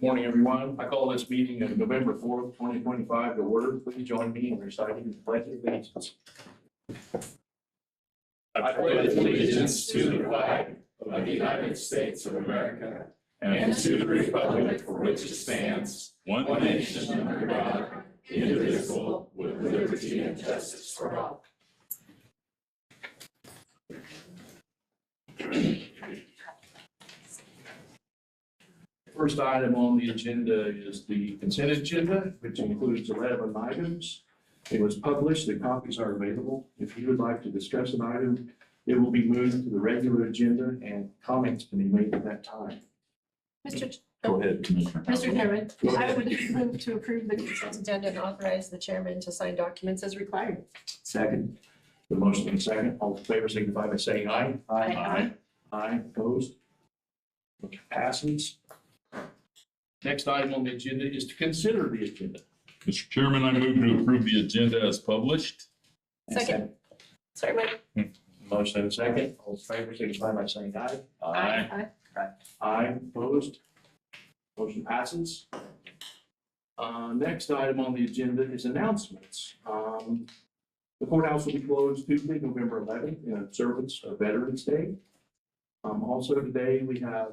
Morning, everyone. I call this meeting of November 4th, 2025 to order. Please join me in reciting the Pledge of Allegiance. I pledge allegiance to the flag of the United States of America and to the republic for which it stands, one nation under God, indivisible, with liberty and justice for all. First item on the agenda is the consent agenda, which includes 11 items. It was published, the copies are available. If you would like to discuss an item, it will be moved to the regular agenda and comments can be made at that time. Go ahead, Commissioner. Mr. Chairman, I would move to approve the consent agenda and authorize the chairman to sign documents as required. Second. The motion and second. All in favor signify by saying aye. Aye. Aye. Opposed? Motion passes. Next item on the agenda is to consider the agenda. Mr. Chairman, I move to approve the agenda as published. Second. Sorry, Mike. Motion and second. All in favor signify by saying aye. Aye. Aye. Opposed? Motion passes. Next item on the agenda is announcements. The courthouse will be closed Tuesday, November 11th, in observance of Veterans Day. Also today, we are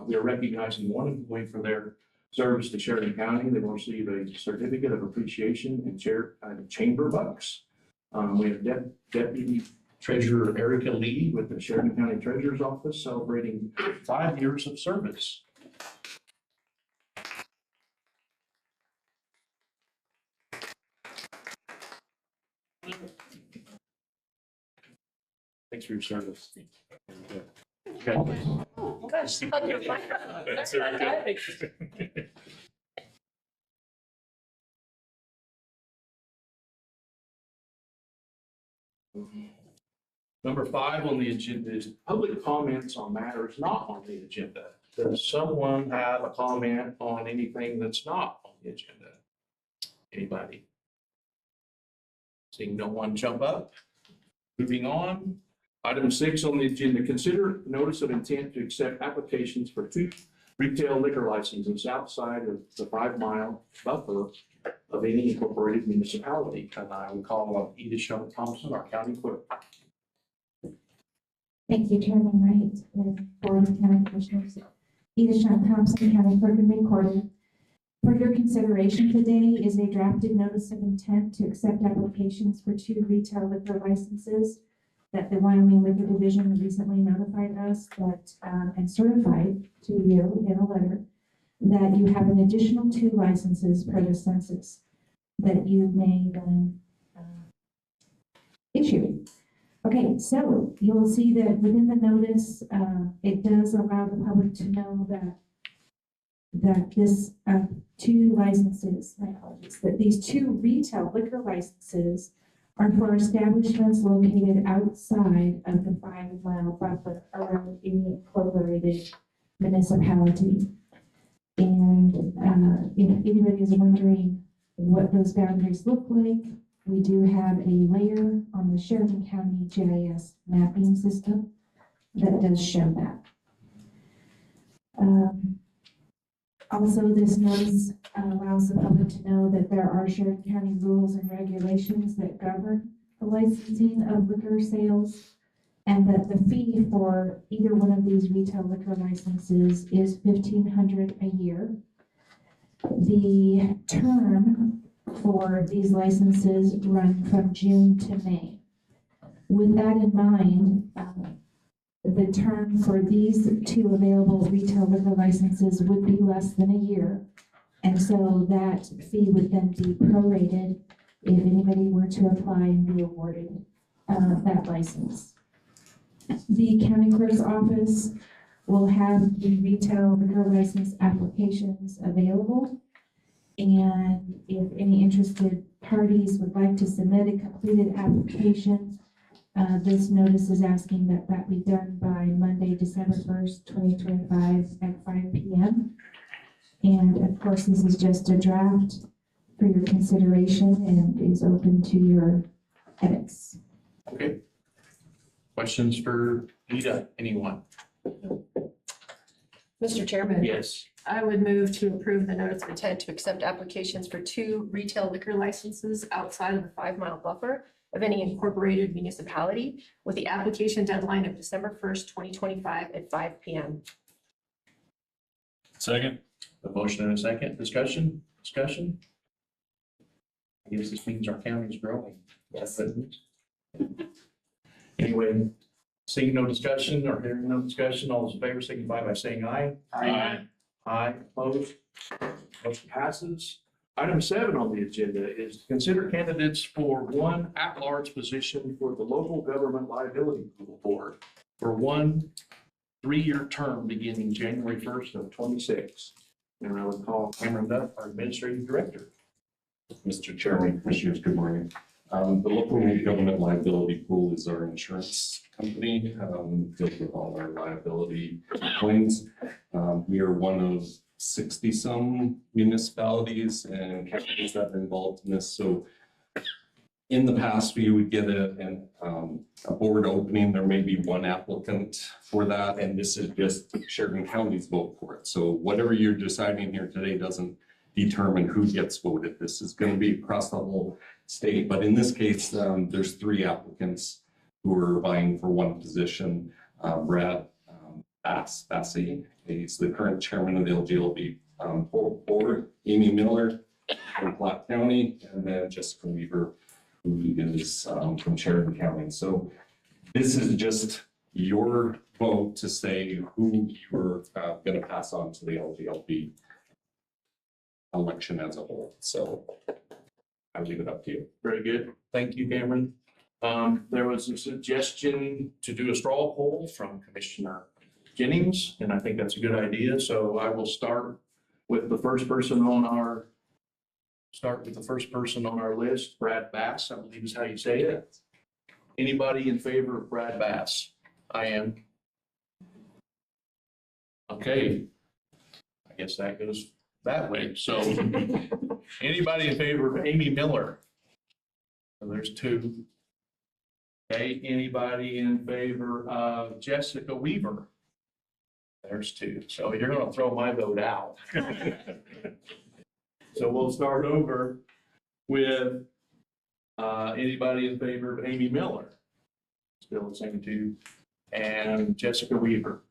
recognizing one employee for their service to Sheridan County. They will receive a certificate of appreciation and chamber bucks. We have Deputy Treasurer Erica Lee with the Sheridan County Treasurer's Office celebrating 5 years of service. Thanks for your service. Okay. Gosh. That's very good. Number 5 on the agenda is public comments on matters not on the agenda. Does someone have a comment on anything that's not on the agenda? Anybody? Seeing no one jump up. Moving on. Item 6 on the agenda, consider notice of intent to accept applications for 2 retail liquor licenses outside of the 5-mile buffer of any incorporated municipality. And I will call on Edith Shaw Thompson, our county clerk. Thank you, Chairman Wright, and Board of County Commissioners. Edith Shaw Thompson, County Clerk and Recorder. For your consideration today is a drafted notice of intent to accept applications for 2 retail liquor licenses that the Wyoming Liquor Division recently notified us that and certified to you in a letter that you have an additional 2 licenses per the census that you may then issue. Okay, so you'll see that within the notice, it does allow the public to know that this 2 licenses, my apologies, that these 2 retail liquor licenses are for establishments located outside of the 5-mile buffer around any incorporated municipality. And if anybody is wondering what those boundaries look like, we do have a layer on the Sheridan County GIS mapping system that does show that. Also, this notice allows the public to know that there are Sheridan County rules and regulations that govern the licensing of liquor sales, and that the fee for either one of these retail liquor licenses is $1,500 a year. The term for these licenses run from June to May. With that in mind, the term for these 2 available retail liquor licenses would be less than a year. And so that fee would then be prorated if anybody were to apply and be awarded that license. The county clerk's office will have the retail liquor license applications available. And if any interested parties would like to submit a completed application, this notice is asking that that be done by Monday, December 1st, 2025 at 5 p.m. And of course, this is just a draft. for your consideration and is open to your edits. Okay. Questions for Nita, anyone? Mr. Chairman. Yes. I would move to approve the notice of intent to accept applications for 2 retail liquor licenses outside of the 5-mile buffer of any incorporated municipality with the application deadline of December 1st, 2025 at 5 p.m. Second. A motion and a second. Discussion? I guess this means our county is growing. Yes. Anyway, seeing no discussion or hearing no discussion, all those in favor signify by saying aye. Aye. Aye, opposed. Motion passes. Item 7 on the agenda is to consider candidates for 1 at-large position for the Local Government Liability Pool Board for 1 3-year term beginning January 1st of 26. And I would call Cameron Duff, our Administrative Director. Mr. Chairman, Commissioners, good morning. The local government liability pool is our insurance company, deals with all our liability claims. We are one of 60-some municipalities and counties that are involved in this. So in the past, we would get a board opening. There may be 1 applicant for that, and this is just Sheridan County's vote for it. So whatever you're deciding here today doesn't determine who gets voted. This is going to be across the whole state. But in this case, there's 3 applicants who are vying for 1 position. Brad Bassey, he's the current chairman of the LGLB board. Amy Miller from Platte County, and then Jessica Weaver, who is from Sheridan County. So this is just your vote to say who you're going to pass on to the LGLB election as a whole. So I leave it up to you. Very good. Thank you, Cameron. There was a suggestion to do a straw poll from Commissioner Jennings, and I think that's a good idea. So I will start with the first person on our list, Brad Bass, I believe is how you say it. Anybody in favor of Brad Bass? I am. Okay. I guess that goes that way. So anybody in favor of Amy Miller? So there's 2. Okay, anybody in favor of Jessica Weaver? There's 2. So you're going to throw my vote out. So we'll start over with anybody in favor of Amy Miller? Still the same 2. And Jessica Weaver,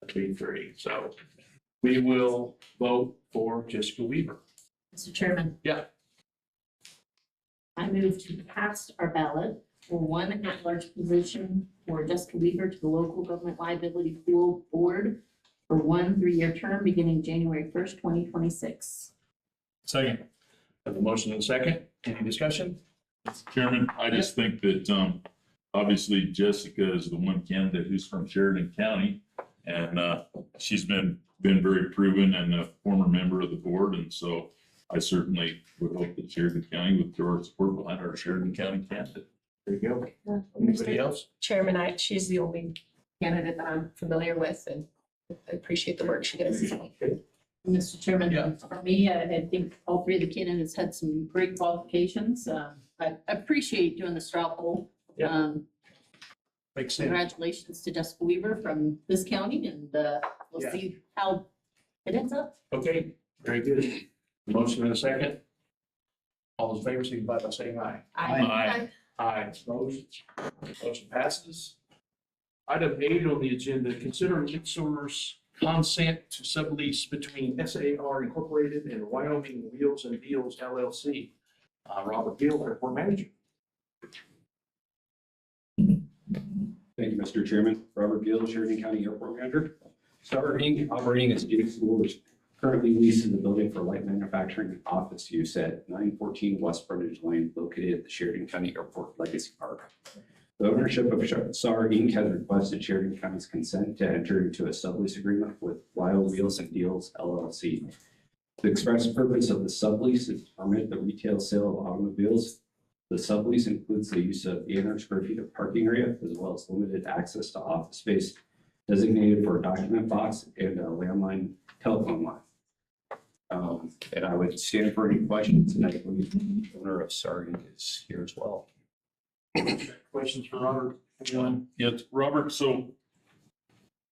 that'd be 3. So we will vote for Jessica Weaver. Mr. Chairman. Yeah. I move to pass our ballot for 1 at-large position for Jessica Weaver to the Local Government Liability Pool Board for 1 3-year term beginning January 1st, 2026. Second. Have a motion and a second. Any discussion? Chairman, I just think that, obviously Jessica is the 1 candidate who's from Sheridan County. And, she's been very proven and a former member of the board. And so I certainly would hope that Sheridan County would throw our support behind our Sheridan County candidate. There you go. Anybody else? Chairman, she's the only candidate that I'm familiar with, and I appreciate the work she does. Mr. Chairman, Yeah. for me, I think all 3 of the candidates had some great qualifications. I appreciate doing the straw poll. Yeah. Makes sense. Congratulations to Jessica Weaver from this county, and we'll Yeah. see how it ends up. Okay, very good. Motion and a second. All those in favor, signify by saying aye. Aye. Aye. Motion passes. Item 8 on the agenda, consider leaseholder's consent to sublease between SAR Incorporated and Wyoming Wheels and Deals LLC. Robert Gill, Airport Manager. Thank you, Mr. Chairman. Robert Gill, Sheridan County Airport Manager. STAR Inc. operating as a school, which currently leases the building for light manufacturing and office use at 914 West Frontage Lane, located at the Sheridan County Airport Legacy Park. The ownership of STAR Inc. has requested Sheridan County's consent to enter into a sublease agreement with Lyle Wheels and Deals LLC. The express purpose of the sublease is to permit the retail sale of automobiles. The sublease includes the use of 800 square feet of parking area, as well as limited access to office space designated for a document box and a landline telephone line. And I would stand for any questions, and I believe the owner of Sargent is here as well. Questions for Robert? Anyone? Yes, Robert, so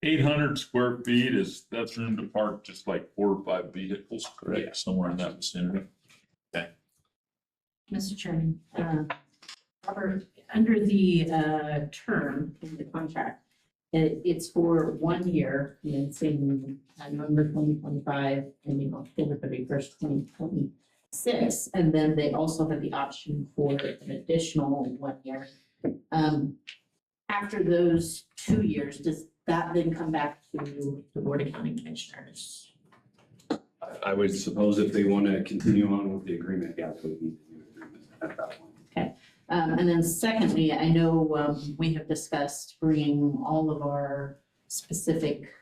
800 square feet that's room to park just like 4 or 5 vehicles, correct? Yeah. Somewhere in that vicinity. Mr. Chairman, Robert, under the term in the contract, it's for 1 year, and it's in November 2025, ending October 31st, 2026. And then they also have the option for an additional 1 year. After those 2 years, does that then come back to the Board of County Commissioners? I would suppose if they want to continue on with the agreement, yeah, they would need a new agreement at that point. And then secondly, I know we have discussed bringing all of our specific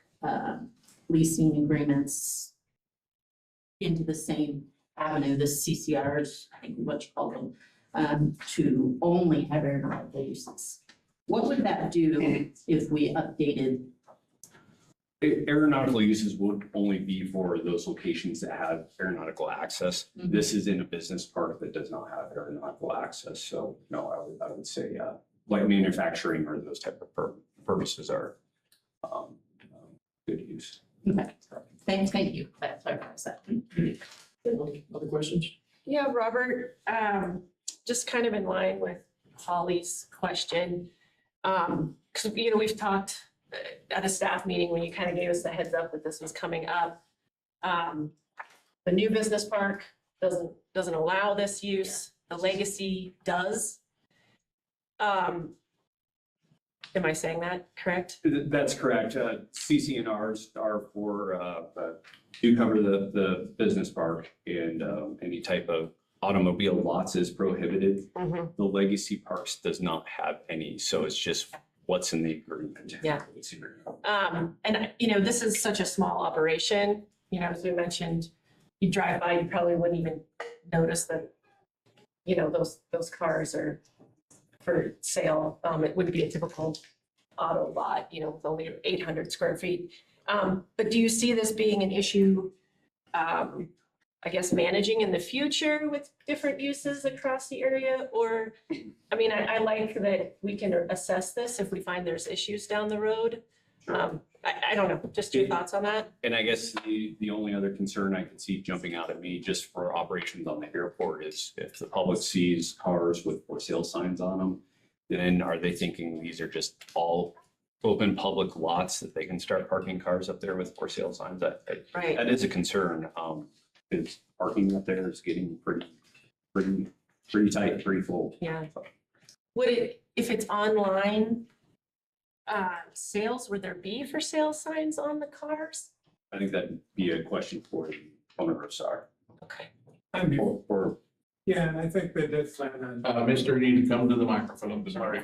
leasing agreements into the same avenue, the CCRs, I think what you call them, to only have aeronautical uses. What would that do if we updated? Aeronautical uses would only be for those locations that have aeronautical access. Mhm. This is in a business park that does not have aeronautical access. So no, I would say light manufacturing or those type of purposes are good use. Okay, thank you. That's what I said. Other questions? Yeah, Robert, just kind of in line with Holly's question. Because, we've talked at a staff meeting when you kind of gave us the heads up that this was coming up. The new business park doesn't allow this use. The legacy does. Am I saying that correct? That's correct. CCNRs are do cover the business park, and any type of automobile lots is prohibited. Mhm. The legacy parks does not have any, so it's just what's in the agreement. Yeah. It's here. And, this is such a small operation, as we mentioned, you drive by, you probably wouldn't even notice that, those cars are for sale. It wouldn't be a typical auto lot, with only 800 square feet. But do you see this being an issue, I guess, managing in the future with different uses across the area? Or, I like that we can assess this if we find there's issues down the road. I don't know, just your thoughts on that? And I guess the only other concern I could see jumping out at me just for operations on the airport is if the public sees cars with for sale signs on them, then are they thinking these are just all open public lots that they can start parking cars up there with for sale signs? Right. That is a concern. Because parking up there is getting pretty tight, pretty full. Yeah. Would it, if it's online sales, would there be for sale signs on the cars? I think that'd be a question for the owner of SAR. Okay. Or Yeah, and I think they did plan on. Mister, you need to come to the microphone. Sorry.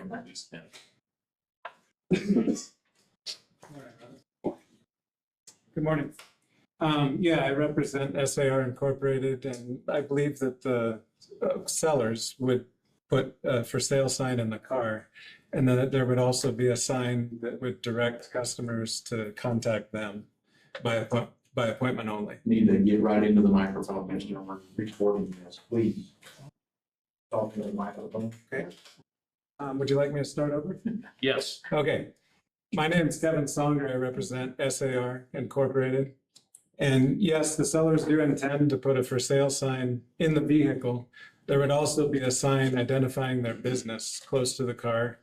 Good morning. Yeah, I represent SAR Incorporated, and I believe that the sellers would put a for sale sign in the car. And then there would also be a sign that would direct customers to contact them by appointment only. Need to get right into the microphone, Mister. We're recording this, please. Talk to the microphone. Okay. Would you like me to start over? Yes. Okay. My name is Kevin Songer. I represent SAR Incorporated. And yes, the sellers do intend to put a for sale sign in the vehicle. There would also be a sign identifying their business close to the car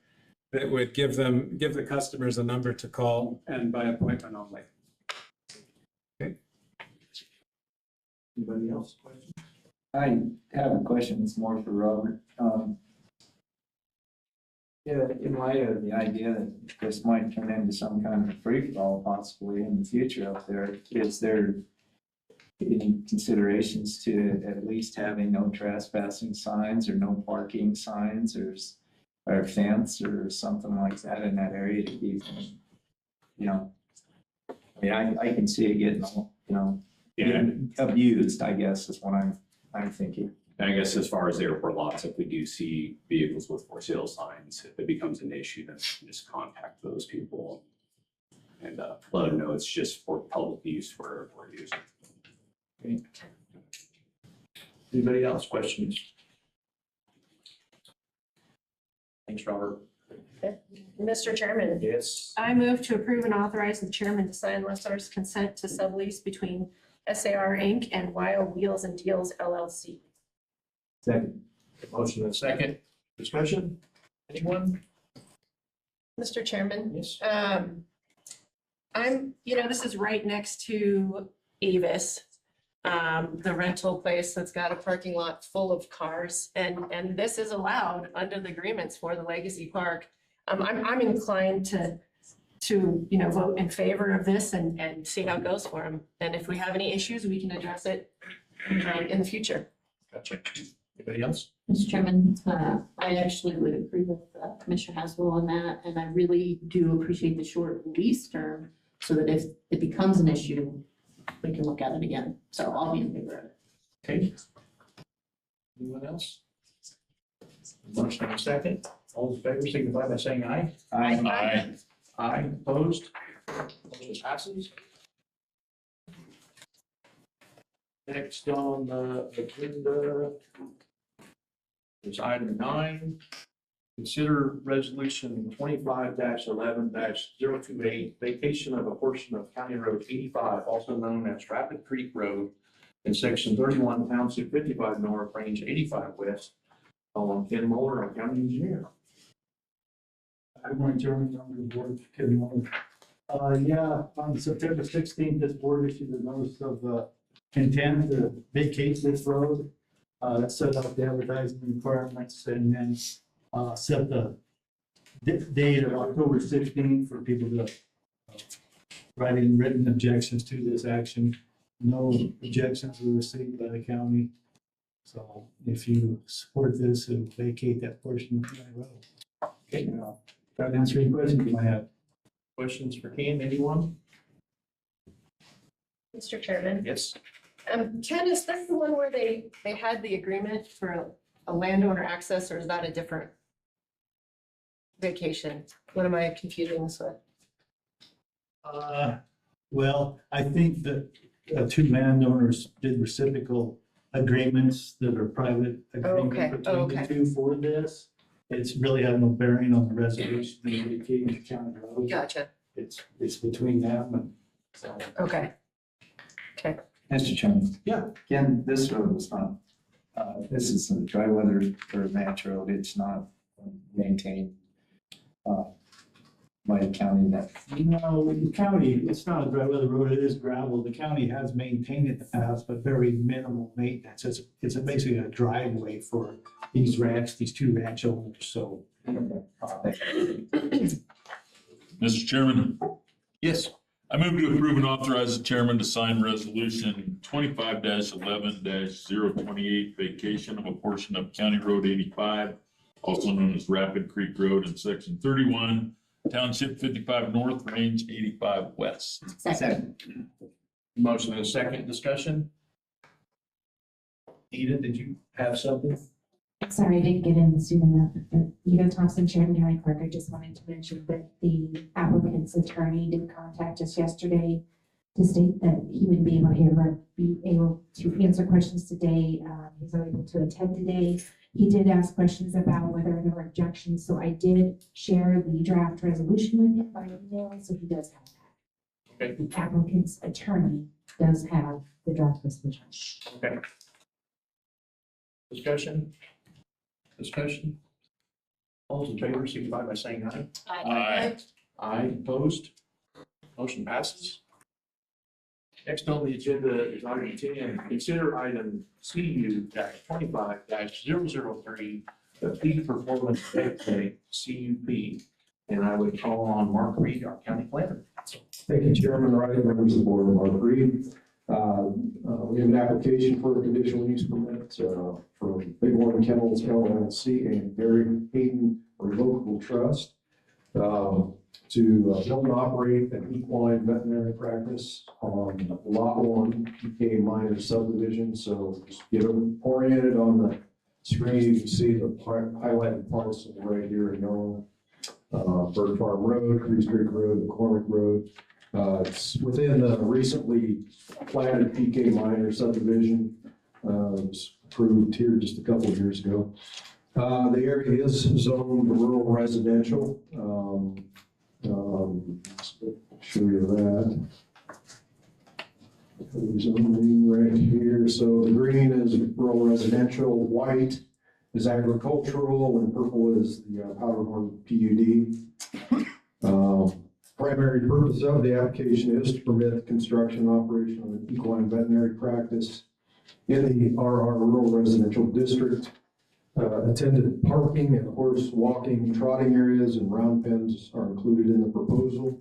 that would give the customers a number to call, and by appointment only. Anybody else? Questions? I have a question, it's more for Robert. Yeah, in light of the idea that this might turn into some kind of free-for-all possibly in the future up there, is there any considerations to at least having no trespassing signs or no parking signs or a fence or something like that in that area to keep, I can see it getting, getting abused, I guess, is what I'm thinking. And I guess as far as the airport lots, if we do see vehicles with for sale signs, if it becomes an issue, then just contact those people and let them know it's just for public use, for airport use. Okay. Anybody else, questions? Thanks, Robert. Mr. Chairman, Yes. I move to approve and authorize the chairman to sign lessor's consent to sublease between SAR Inc. and Wild Wheels and Deals LLC. Second. Motion and a second. Discussion? Anyone? Mr. Chairman, Yes. this is right next to Avis, the rental place that's got a parking lot full of cars. And this is allowed under the agreements for the Legacy Park. I'm inclined to vote in favor of this and see how it goes for them. And if we have any issues, we can address it in the future. Gotcha. Anybody else? Mr. Chairman, I actually would agree with Commissioner Haswell on that, and I really do appreciate the short lease term so that if it becomes an issue, we can look at it again. So I'll be in favor of it. Okay. Anyone else? Motion and a second. All those in favor signify by saying aye. Aye. Aye, opposed? Motion passes. Next on the agenda is item 9. Consider resolution 25-11-028, vacation of a portion of County Road 85, also known as Rapid Creek Road, in section 31, Township 55 North, Range 85 West. Call on Ken Mueller, our county engineer. Good morning, Chairman, members of the board, Ken Mueller. On September 16th, this board issued a notice of intent to vacate this road. That set out the advertising requirements and then set the date of October 16th for people to write in written objections to this action. No objections were received by the county. So if you support this, it will vacate that portion of the road. Okay, Try to answer any questions you might have. questions for Ken, anyone? Mr. Chairman. Yes. Ken, is this the one where they had the agreement for a landowner access, or is that a different vacation? What am I confusing this with? Well, I think that two landowners did reciprocal agreements that are private Okay, agreement between okay. the two for this. It's really have no bearing on the reservation and vacating the county road. Gotcha. It's between them and so. Okay. Mr. Chairman. Yeah. Again, this road is not, this is a dry weather or match road. It's not maintained by the county that. No, the county, it's not a dry weather road, it is gravel. The county has maintained it in the past, but very minimal maintenance. It's basically a driveway for these two ranch owners, so. Mr. Chairman, Yes. I move to approve and authorize the chairman to sign resolution 25-11-028, vacation of a portion of County Road 85, also known as Rapid Creek Road in section 31, Township 55 North, Range 85 West. Second. Motion and a second. Discussion? Edith, did you have something? Sorry, I didn't get in soon enough, but Thompson, Sheridan County Clerk, I just wanted to mention that the applicant's attorney did contact us yesterday to state that he would be able to answer questions today. He's unable to attend today. He did ask questions about whether there were objections, so I did share the draft resolution with him by email, so he does have that. Okay. The applicant's attorney does have the draft resolution. Okay. Discussion? Discussion? All those in favor signify by saying aye. Aye. Aye, opposed? Motion passes. Next on the agenda is item 10, consider item CU-25-003, the peak performance update, CUP. And I would call on Mark Reed, our county planner. Thank you, Chairman, Wright, members of the board, Mark Reed. We have an application for a conditional use permit for Big One Kennels LLC and Barry Hayden Revocable Trust to build and operate an equine veterinary practice on Lot 1 PK minor subdivision. So just get oriented on the screen. You can see the highlighted parcel right here in yellow. Bird Farm Road, Crease Creek Road, McCormick Road, It's within the recently platted PK minor subdivision. It was approved here just a couple of years ago. The area is zoned rural residential. Show you that. Zoning right here. So the green is rural residential, white is agricultural, and purple is the Powderhorn PUD. Primary purpose of the application is to permit the construction and operation of an equine veterinary practice in the RR Rural Residential District. Attended parking and horse walking, trotting areas and round pens are included in the proposal.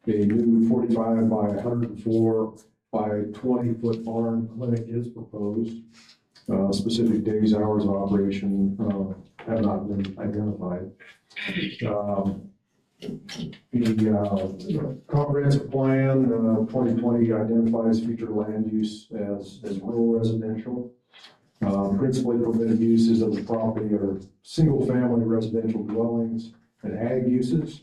A new 45 by 104 by 20-foot barn clinic is proposed. Specific days, hours of operation have not been identified. The comprehensive plan 2020 identifies future land use as rural residential. Principally permitted uses of the property are single-family residential dwellings and ag uses.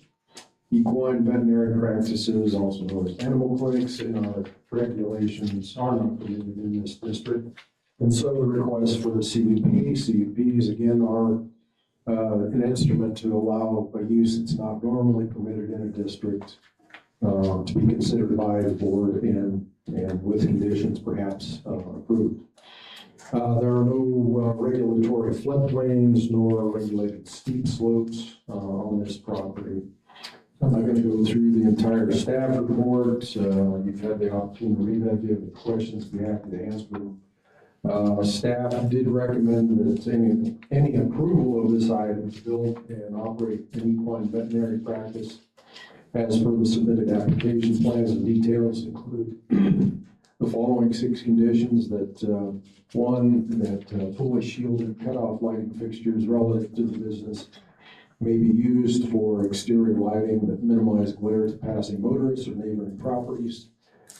Equine veterinary practices, also known as animal clinics, in our regulations are not permitted in this district. And so the request for the CUPs again are an instrument to allow a use that's not normally permitted in a district to be considered by the board and with conditions perhaps approved. There are no regulatory floodplains nor regulated steep slopes on this property. I'm not going to go through the entire staff report. You've had the opportunity to read that. If you have any questions, be happy to answer them. Staff did recommend that any approval of this item to build and operate an equine veterinary practice as per the submitted application plans and details include the following 6 conditions: that one, that fully shielded cutoff lighting fixtures relative to the business may be used for exterior lighting that minimize glare to passing motorists or neighboring properties.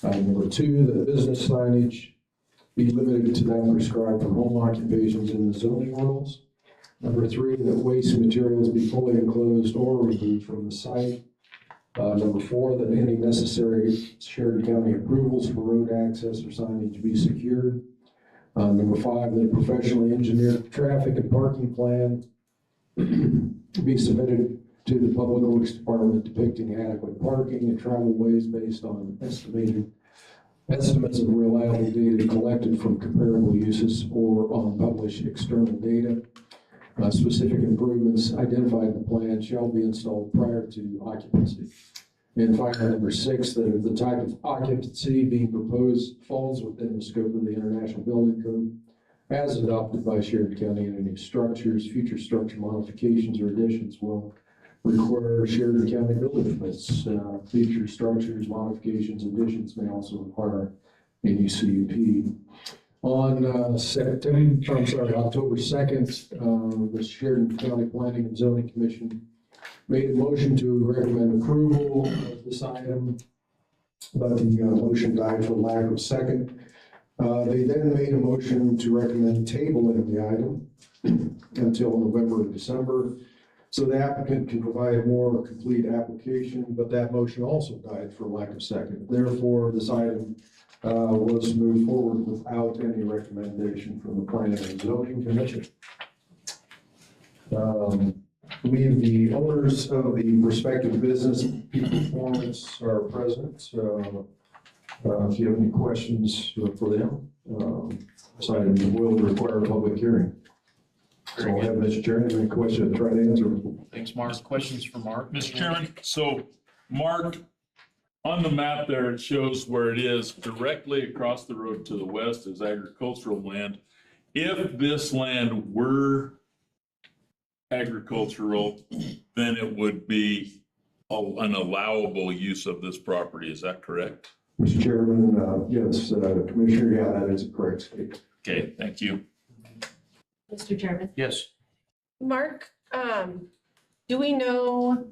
Number 2, that business signage be limited to that prescribed for home occupations in the zoning rules. Number 3, that waste materials be fully enclosed or removed from the site. Number 4, that any necessary Sheridan County approvals for road access or signage be secured. Number 5, that a professionally engineered traffic and parking plan be submitted to the Public Works Department depicting adequate parking and travel ways based on estimates of reliable data collected from comparable uses or on published external data. Specific improvements identified in the plan shall be installed prior to occupancy. And finally, number 6, that the type of occupancy being proposed falls within the scope of the International Building Code as adopted by Sheridan County, and any structures, future structure modifications or additions will require Sheridan County building permits. Future structures, modifications, additions may also require a new CUP. On October 2nd, the Sheridan County Planning and Zoning Commission made a motion to recommend approval of this item, but the motion died for lack of second. They then made a motion to recommend tabling the item until November or December, so the applicant can provide a more complete application, but that motion also died for lack of second. Therefore, this item was moved forward without any recommendation from the Planning and Zoning Commission. I believe the owners of the respective business performance are present. If you have any questions for them, this item will require a public hearing. So I'll have Mr. Chairman, any questions, try to answer. Thanks, Mark. Questions for Mark? Mr. Chairman, so Mark, on the map there, it shows where it is directly across the road to the west is agricultural land. If this land were agricultural, then it would be an allowable use of this property. Is that correct? Mr. Chairman, yes, Commissioner, yeah, that is a correct statement. Okay, thank you. Mr. Chairman. Yes. Mark, do we know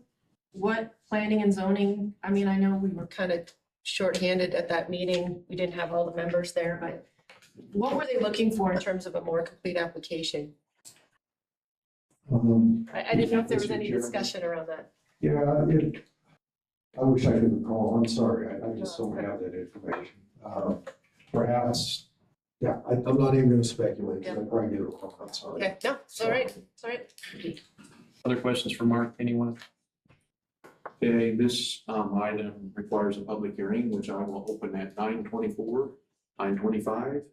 what planning and zoning, I mean, I know we were kind of shorthanded at that meeting. We didn't have all the members there, but what were they looking for in terms of a more complete application? I didn't know if there was any discussion around that. Yeah, I wish I could recall, I'm sorry, I just don't have that information. Perhaps, yeah, I'm not even gonna speculate, because I probably get it wrong, I'm sorry. Okay, no, it's all right, it's all right. Other questions for Mark, anyone? Okay, this item requires a public hearing, which I will open at 9:24, 9:25.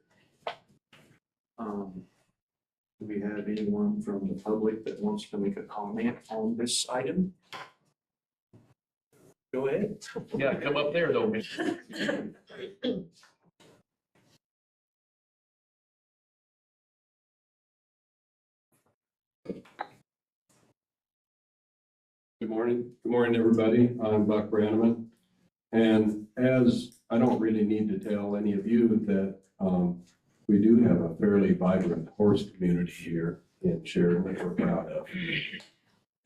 Do we have anyone from the public that wants to make a comment on this item? Go ahead. Yeah, come up there though. Good morning, everybody. I'm Buck Brannaman. And as I don't really need to tell any of you that we do have a fairly vibrant horse community here in Sheridan that we're proud of.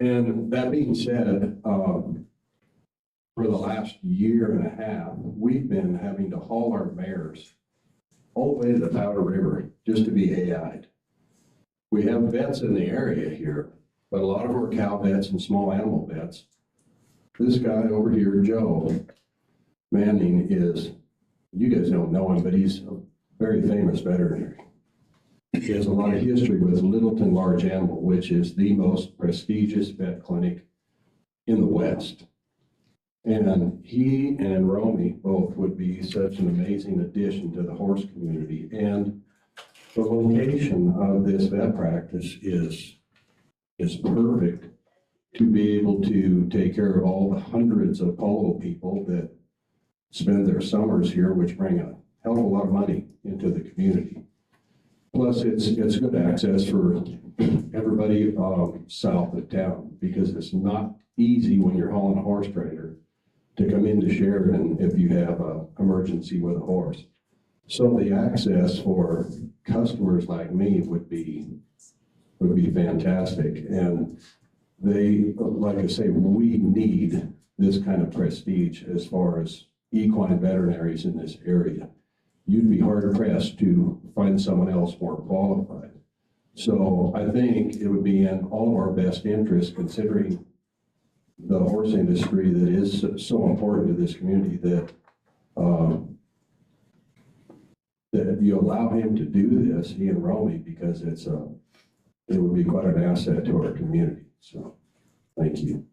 And that being said, for the last year and a half, we've been having to haul our mares all the way to the Powder River just to be AI'd. We have vets in the area here, but a lot of them are cow vets and small animal vets. This guy over here, Joe Manning, you guys don't know him, but he's a very famous veterinarian. He has a lot of history with Littleton Large Animal, which is the most prestigious vet clinic in the West. And he and Romy both would be such an amazing addition to the horse community. And the location of this vet practice is perfect to be able to take care of all the hundreds of polo people that spend their summers here, which bring a hell of a lot of money into the community. Plus, it's good access for everybody south of town, because it's not easy when you're hauling a horse trailer to come into Sheridan if you have an emergency with a horse. So the access for customers like me would be fantastic. And they, like I say, we need this kind of prestige as far as equine veterinaries in this area. You'd be hard pressed to find someone else more qualified. So I think it would be in all of our best interest, considering the horse industry that is so important to this community, that that you allow him to do this, he and Romy, because it would be quite an asset to our community. So, thank you.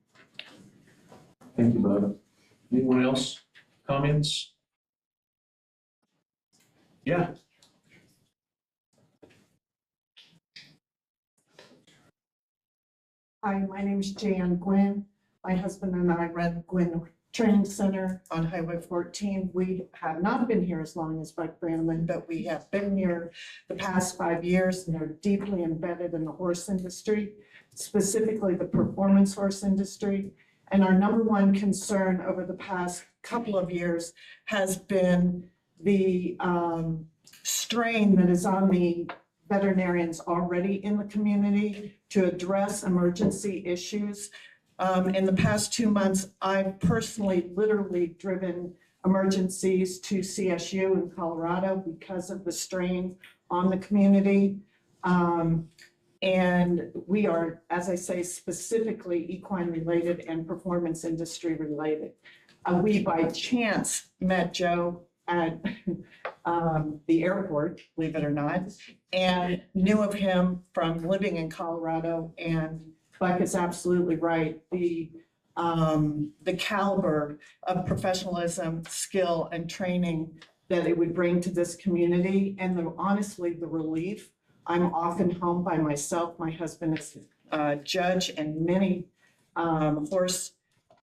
Thank you, Bud. Anyone else? Comments? Yeah. Hi, my name is Jan Gwynn. My husband and I run Gwynn Training Center on Highway 14. We have not been here as long as Buck Brannaman, but we have been here the past 5 years, and are deeply embedded in the horse industry, specifically the performance horse industry. And our number one concern over the past couple of years has been the strain that is on the veterinarians already in the community to address emergency issues. In the past 2 months, I've personally literally driven emergencies to CSU in Colorado because of the strain on the community. And we are, as I say, specifically equine related and performance industry related. We by chance met Joe at the airport, believe it or not, and knew of him from living in Colorado. And Buck is absolutely right. The caliber of professionalism, skill, and training that it would bring to this community, and honestly, the relief. I'm often home by myself. My husband is a judge in many horse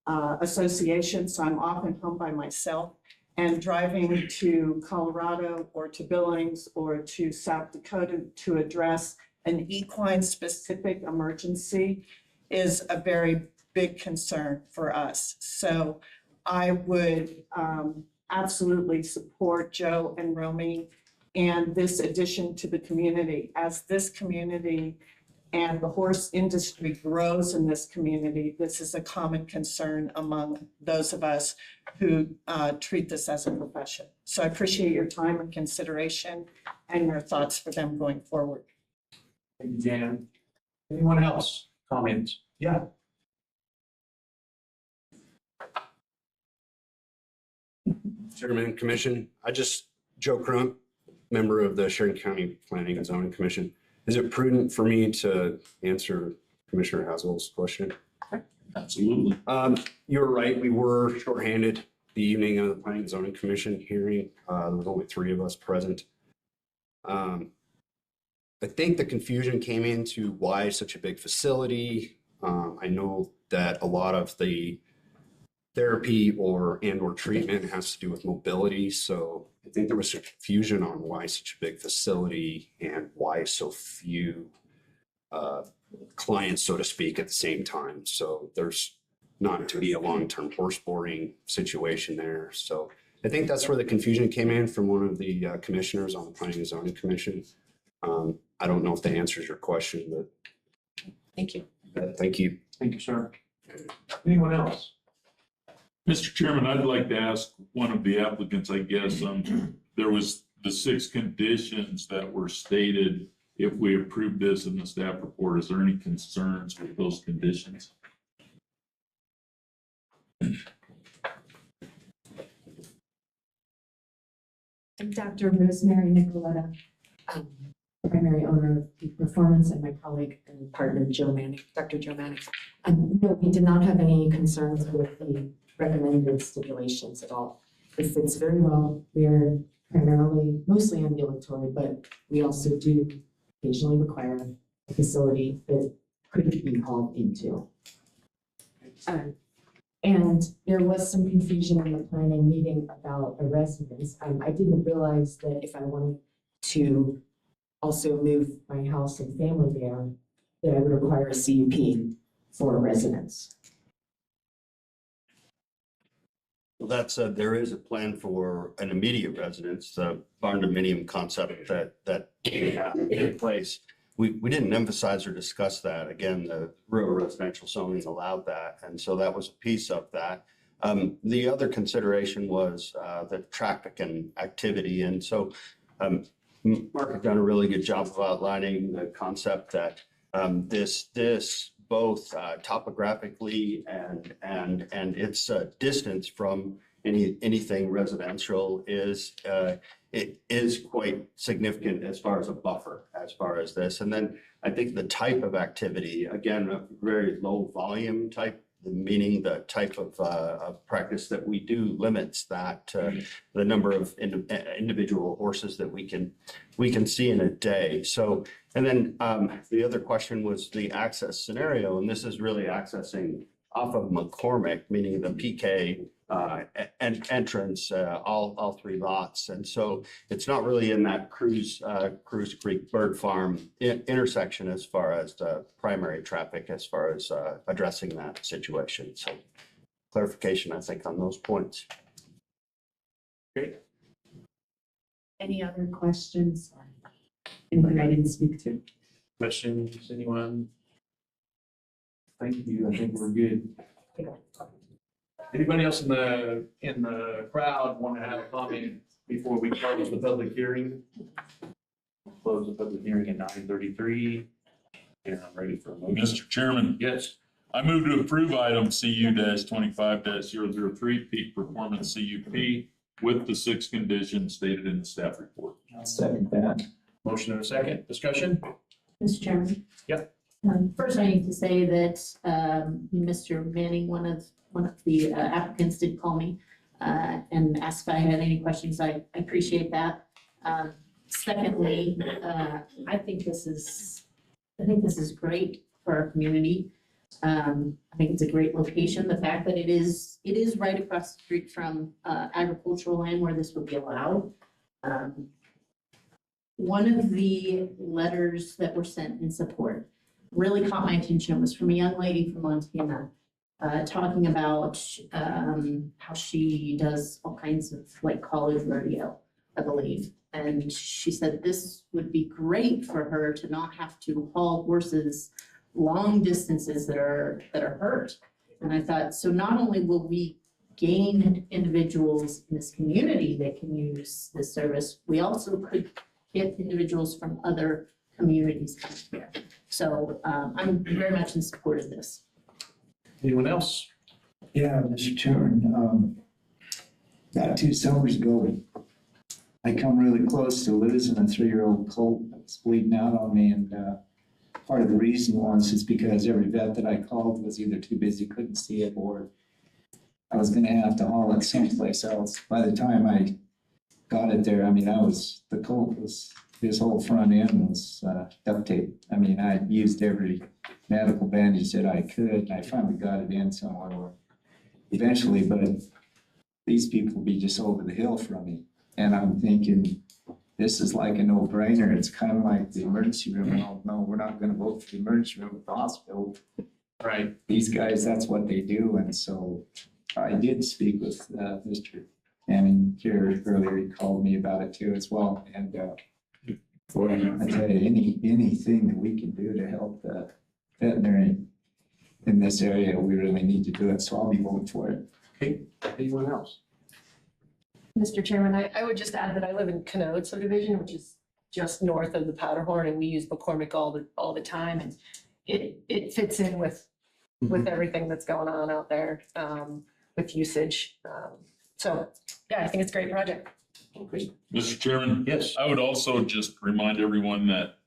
associations, so I'm often home by myself. And driving to Colorado or to Billings or to South Dakota to address an equine specific emergency is a very big concern for us. So I would absolutely support Joe and Romy and this addition to the community. As this community and the horse industry grows in this community, this is a common concern among those of us who treat this as a profession. So I appreciate your time and consideration and your thoughts for them going forward. Thank you, Jan. Anyone else? Comments? Yeah. Chairman, Commission, Joe Crump, member of the Sheridan County Planning and Zoning Commission. Is it prudent for me to answer Commissioner Hazel's question? Absolutely. You're right, we were shorthanded the evening of the Planning and Zoning Commission hearing. There was only 3 of us present. I think the confusion came into why such a big facility. I know that a lot of the therapy or treatment has to do with mobility. So I think there was some confusion on why such a big facility and why so few clients, so to speak, at the same time. So there's not to be a long-term horse boarding situation there. So I think that's where the confusion came in from one of the commissioners on the Planning and Zoning Commission. I don't know if that answers your question, but Thank you. thank you. Thank you, sir. Anyone else? Mr. Chairman, I'd like to ask one of the applicants, I guess, there was the 6 conditions that were stated. If we approve this in the staff report, is there any concerns with those conditions? I'm Dr. Rosemary Nicoletta, primary owner of Peak Performance, and my colleague and partner, Dr. Joe Manning. No, we did not have any concerns with the recommended stipulations at all. It fits very well. We are mostly ambulatory, but we also do occasionally require a facility that could be hauled into. And there was some confusion in the planning meeting about a residence. I didn't realize that if I wanted to also move my house and family there, that I would require a CUP for a residence. Well, that said, there is a plan for an immediate residence, the barn dominium concept that in place. We didn't emphasize or discuss that. Again, the rural residential zoning allowed that, and so that was a piece of that. The other consideration was the traffic and activity, and so Mark has done a really good job of outlining the concept that this both topographically and its distance from anything residential it is quite significant as far as a buffer, as far as this. And then I think the type of activity, again, a very low volume type, meaning the type of practice that we do limits that the number of individual horses that we can see in a day. So, and then the other question was the access scenario, and this is really accessing off of McCormick, meaning the PK entrance, all 3 lots. And so it's not really in that Cruz Creek Bird Farm intersection as far as the primary traffic, as far as addressing that situation. So clarification, I think, on those points. Great. Any other questions? Anything I didn't speak to? Questions, anyone? Thank you. I think we're good. Anybody else in the crowd want to have a comment before we close the public hearing? Close the public hearing at 9:33. And I'm ready for a motion. Mr. Chairman, Yes. I move to approve item CU-25-003, Peak Performance CUP, with the 6 conditions stated in the staff report. I'll second that. Motion and a second. Discussion? Mr. Chairman? Yep. First, I need to say that Mr. Manning, one of the applicants, did call me and asked if I had any questions. I appreciate that. Secondly, I think this is great for our community. I think it's a great location. The fact that it is right across the street from agricultural land where this would be allowed. One of the letters that were sent in support really caught my attention. It was from a young lady from Montana, talking about how she does all kinds of like college rodeo, I believe. And she said this would be great for her to not have to haul horses long distances that are hurt. And I thought, so not only will we gain individuals in this community that can use this service, we also could get individuals from other communities coming here. So I'm very much in support of this. Anyone else? Yeah, Mr. Chairman, About 2 summers ago, I come really close to losing a 3-year-old colt that was bleeding out on me, and part of the reason is because every vet that I called was either too busy, couldn't see it, or I was gonna have to haul it someplace else. By the time I got it there, I mean, the colt was, his whole front end was duct tape. I mean, I used every medical bandage that I could, and I finally got it in somewhere eventually, but these people will be just over the hill from me. And I'm thinking, this is like a no-brainer. It's kind of like the emergency room. Well, no, we're not gonna vote for the emergency room at the hospital. Right. These guys, that's what they do. And so I did speak with Mr. Manning here earlier. He called me about it too as well. And boy, I tell you, anything that we can do to help the veterinary in this area, we really need to do it. So I'll be voting for it. Okay, anyone else? Mr. Chairman, I would just add that I live in Canode subdivision, which is just north of the Powderhorn, and we use McCormick all the time, and it fits in with everything that's going on out there, with usage. So, yeah, I think it's a great project. Okay. Mr. Chairman? Yes. I would also just remind everyone that,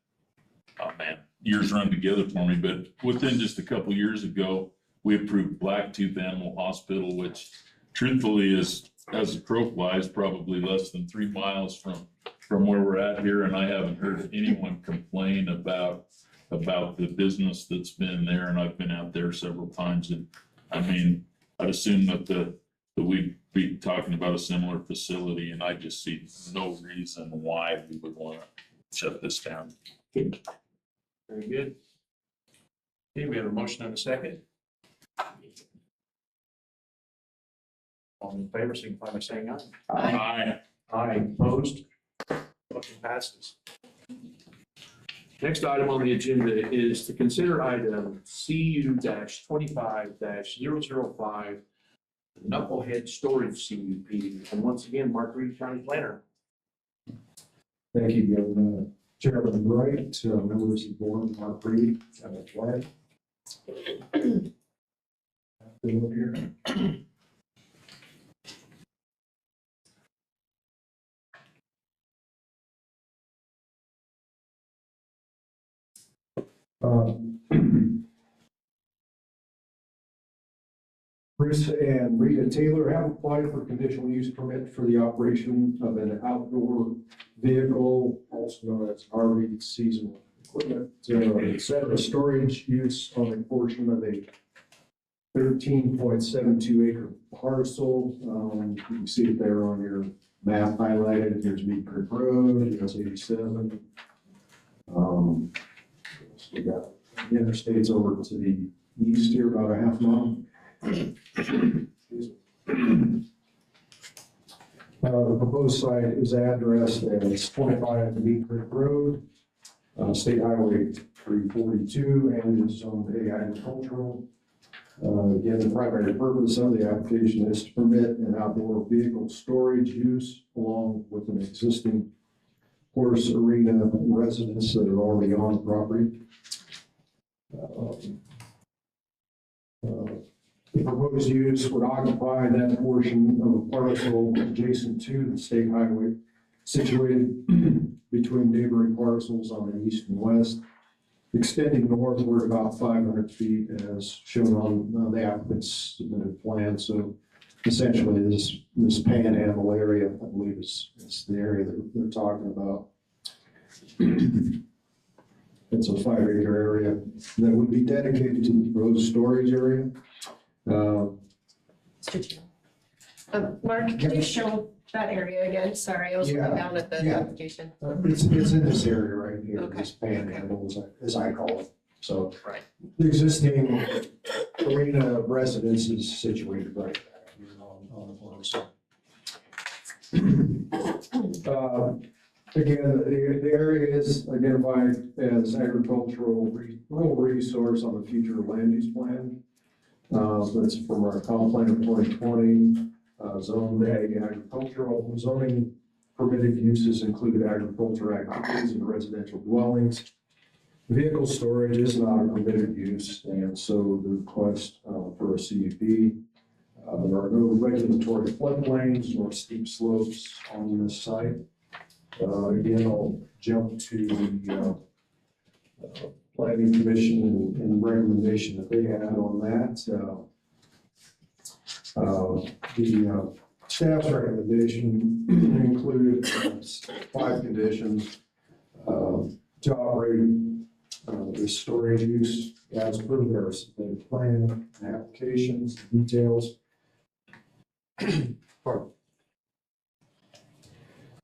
oh man, years run together for me, but within just a couple years ago, we approved Blacktooth Animal Hospital, which truthfully is, as a crow flies, probably less than 3 miles from where we're at here. And I haven't heard anyone complain about the business that's been there. And I've been out there several times. And I mean, I'd assume that we'd be talking about a similar facility, and I just see no reason why we would want to shut this down. Very good. Okay, we have a motion and a second. All in favor, signify by saying aye. Aye. Aye, opposed? Motion passes. Next item on the agenda is to consider item CU-25-005, Knucklehead Storage CUP. And once again, Mark Reed, County Planner. Thank you, Chairman Wright, members of the board, Mark Reed, Flag. Here. Bruce and Rita Taylor have applied for conditional use permit for the operation of an outdoor vehicle, also known as RV seasonal equipment, set of storage use on a portion of a 13.72 acre parcel. You can see it there on your map highlighted. Here's Mead Creek Road, US 87. So we got the interstates over to the east here, about a half mile. The proposed site is addressed as 25 Mead Creek Road, State Highway 342, and is zoned A agricultural. Again, the primary purpose of the application is to permit an outdoor vehicle storage use along with an existing horse arena residents that are already on the property. The proposed use would occupy that portion of a parcel adjacent to the state highway, situated between neighboring parcels on the east and west, extending northward about 500 feet as shown on the applicant's submitted plan. So essentially this panhandle area, I believe is the area that they're talking about. It's a 5 acre area that would be dedicated to the proposed storage area. Mark, can you show that area again? Sorry, I was looking down at the application. It's in this area right here, Okay. this panhandle, as I call it. So Right. the existing arena residence is situated right there on the corner. So again, the area is identified as agricultural rural resource on the future land use plan. That's from our comp plan of 2020. Zone A agricultural zoning permitted uses include agricultural activities and residential dwellings. Vehicle storage is not a permitted use, and so the request for a CUP There are no regulatory floodplains nor steep slopes on this site. Again, I'll jump to the planning commission and the recommendation that they had on that. The staff's recommendation included 5 conditions to operate this storage use as per their submitted plan, applications, details.